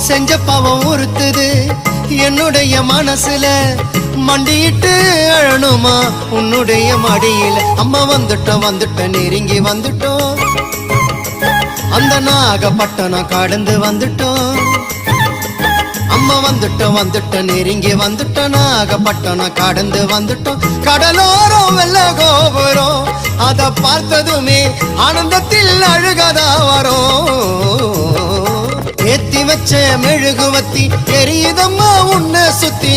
செஞ்ச பாவம் உறுத்துது என்னுடைய மனசுல மண்டியிட்டு அழணுமா உன்னுடைய மடியில அம்மா வந்துட்டோம் நெருங்கி வந்துட்டோம் அந்த நாகப்பட்டினம் கடந்து வந்துட்டோம் அம்மா வந்துட்டோம் நெருங்கி வந்துட்டோம் நாகப்பட்டினம் கடந்து வந்துட்டோம் கடலோரம் வெள்ள கோபுரம் அத பார்த்ததுமே ஆனந்தத்தில் அழுகதா வரும் ஏத்தி வச்ச மெழுகுவத்தி எரியுதம்மா உன்னை சுத்தி